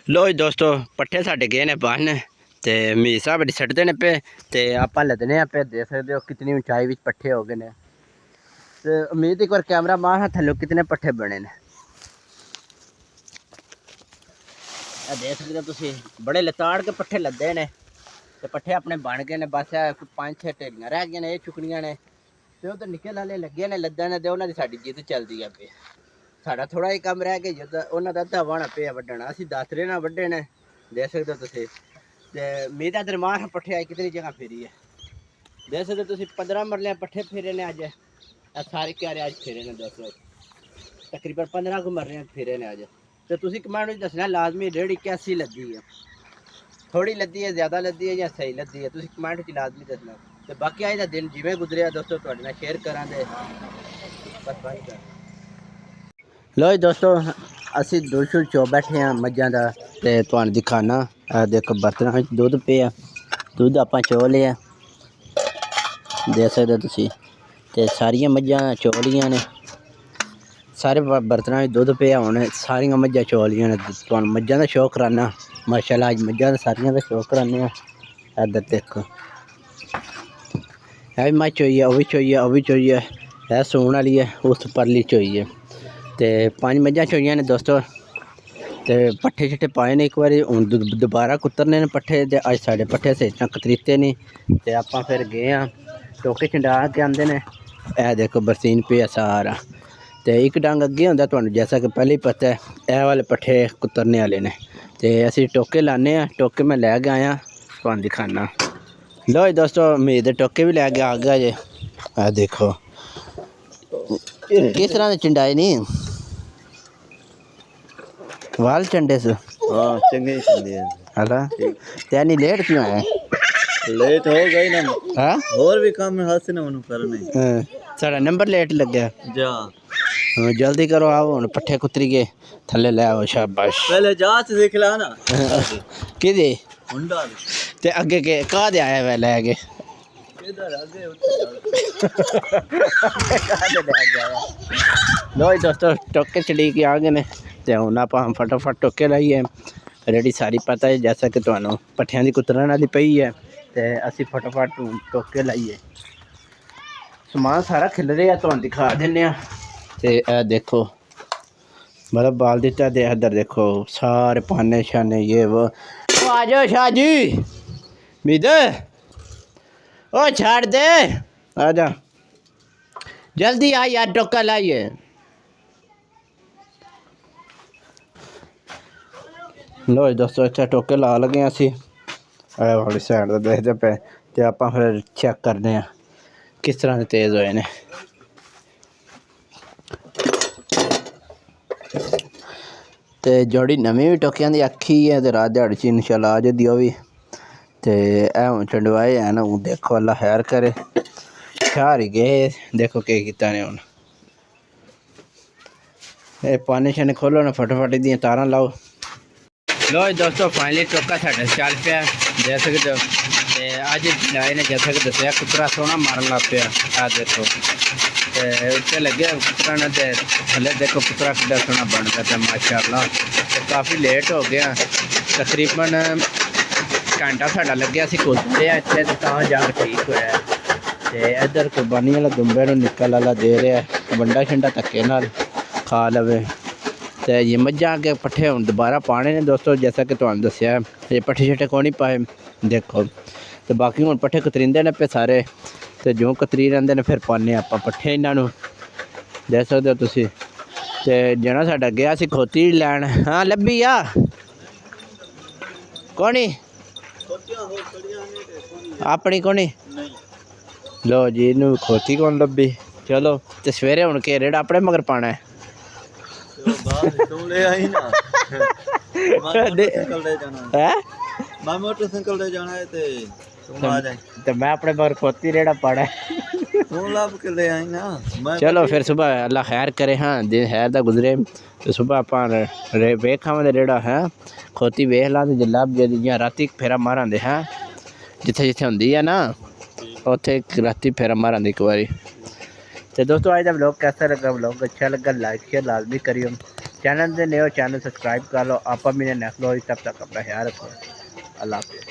लो जी दोस्तों पट्ठे साढ़े गए ने बन ते मीर साहब छड्डदे ने पे ते आपां लदने आ पे देख सकते हो कितनी ऊंचाई विच पट्ठे हो गए ने। ते उम्मीद एक बार कैमरा मार थल्ले कितने पट्ठे बने ने। देख सकते हो तुसीं बड़े लताड़ के पट्ठे लदे ने ते पट्ठे अपने बन गए ने। बस 5-6 ढेलियां रह गई ने, ये चुकनियां ने ते उधर निक्के लाले लगे ने लदन ते उन्हां दी साडी जिद्द चलदी है पे। साडा थोड़ा ही कम रह गया जिद्द उन्हां दा अद्धा वाहना पे वड्डना, असीं 10 रेना वड्डे ने। देख सकते हो तुसीं ते मेरा दरमार पट्ठे आई कितनी जगह फिरी है। देख सकते हो तुसीं 15 मरले पट्ठे फिरे ने अज। सारे क्यारे अज फिरे ने दोस्तों, तकरीबन 15 को मरले फिरे ने अज। तो तुसीं कमेंट में दसना लाजमी रेड़ी कैसी लगी है, थोड़ी लद्दी है, ज़्यादा लद्दी है या सही लद्दी है, तुसीं कमेंट च लाजमी दसना। तो बाकी अज दा दिन जिवें गुजरिया दोस्तों तुहाडे नाल शेयर करां दे बस बंद कर। लो जी दोस्तों असी दुध चो बैठे हैं मझां दा ते तुहानूं दिखाना। देखो बर्तनां विच दुध पिया, दुध आपां चो लिया, देख सकदे तुसीं ते सारियां मझां चोलियां ने। सारे बर्तनां विच दुध पिया, हुण सारियां मझां चोलियां ने। तुहानूं मझां दा शो कराना माशाअल्लाह, अज मझां दा सारियां दा शो कराने आं। इधर देखो है भी मच होई है, ओह् भी चोई है, ओह् भी चोई है सूण वाली है, उस परली चोई है। ते 5 मझां चोइयां ने दोस्तों ते पट्ठे शट्ठे पाए ने एक बारी, हुण दोबारा कुतरने ने पट्ठे ते अज साढ़े पट्ठे स्हेई तरह कतरीते नहीं ते आपां फिर गए आं टोके छंडा के आंदे ने। ए देखो बरसीन पे सारा ते एक डंग अगे होंदा तुहानूं जैसा कि पहले ही पता है, ए वाले पट्ठे कुतरने वाले ने ते असीं टोके लाने आ। टोके मैं लै के आया तुहानूं दिखाना। लो जी दोस्तों मेरे दे टोके भी लैके आ गया जे। आ देखो किस तरह दे चंडाए नहीं वाल चंडे से। हाँ चंगे ही चंगे हैं। हला त्यानी लेट क्यों आया? लेट हो गई ना। हाँ और भी काम है हाथ से ना मनु करने। साढ़ा नंबर लेट लग गया। जा जल्दी करो आओ हुण पट्ठे कुतरी के थल्ले ले आओ। शाबाश पहले जांच देख ला ना कि दे हुंडा ते अगे के का दे आया वे ले के इधर आगे लो जी दोस्तों टोके चढ़ी के आ गए ने ते हुण आपां फटाफट टोके लाइए रेडी सारी पता है जैसा कि तुहानूं पट्ठियां दी कुतरन वाली पई है ते असीं फटाफट टोके लाइए समान सारा खिल रहा तुहानूं दिखा दिन्ने आं। ते देखो मतलब बाल दिता दे इधर देखो सारे पाने शाने ये वो आ जाओ शाह जी मीद ओ छाड़ दे आ जा जल्दी आ यार टोका लाइए। लो जी दोस्तों इत्थे टोके ला लगे असी वाली साइड का देखते पे ते आपां फिर चेक करने आ किस तरह के तेज़ होए ने। ते जोड़ी नवीं भी टोकियां दी आखी है ते रात दिहाड़ी च इंशाल्लाह आ जंदी ओह् भी। ते ए हुण चंडवाए है ना, हूँ देखो अल्लाह खैर करे शार ही गए देखो केह् कीता ने हुण। ए पाने शाने खोलो ना फटाफट दियां तारां लाओ। लो जी दोस्तों फाइनली टोका साढ़े चल पिया देख सकते हो ते अज लाए ने जैसा कि दस्सेआ कुतरा सोहना मारन लग पिया। आ देखो ते उत्ते लगे कुतरन ते थल्ले देखो कुतरा किड्डा सोहना बनदा ते माशाअल्लाह। ते काफ़ी लेट हो गया तकरीबन घंटा साढ़ा लग्या सी कुतरे इत्थे ते तां जाके ठीक होया। ते इधर कुर्बानी वाला दुंबे नूं निक्का लाला दे रहा वंडा शंडा धक्के नाल खा लवे। तो ये मझां के पट्ठे हुण दोबारा पाने ने दोस्तों जैसा कि तुहानूं दस्सेआ ये पट्ठे शट्ठे कोई नहीं पाए देखो। तो बाकी हुण पट्ठे कतरींदे ने पे सारे ते जो कतरी रहिंदे ने फिर पाने आपां पट्ठे इन्हां नूं देख सकदे हो तुसीं। ते जना साडा गया सी खोती लैण हाँ लब्भी आ कोनी अपनी कोनी लो जी इनू खोती कौन लब्भी। चलो ते सवेरे हुण केह् रेड़ा अपने मगर पाना है। मोटरसाइकिल ले जाना है तो मैं अपने मगर खोती रेड़ा पाना चलो फिर सुबह अल्लाह खैर करे। हाँ दिन खैर दा गुजरे तो सुबह आपां वेख आवां रेड़ा है खोती वेख ला ते लभ जे जियां राती फेरा मारां दे हैं जिथे जिथे होंदी है ना उत्थे राती फेरा मारां दे एक बारी। तो दोस्तों आज का व्लॉग कैसा लगा? व्लॉग अच्छा लगा लाइक शेयर लाजमी करियो। चैनल दे नए हो चैनल सब्सक्राइब कर लो। आप भी ने नेक्स्ट लो, तब तक अपना ख्याल रखो। अल्लाह हाफिज़।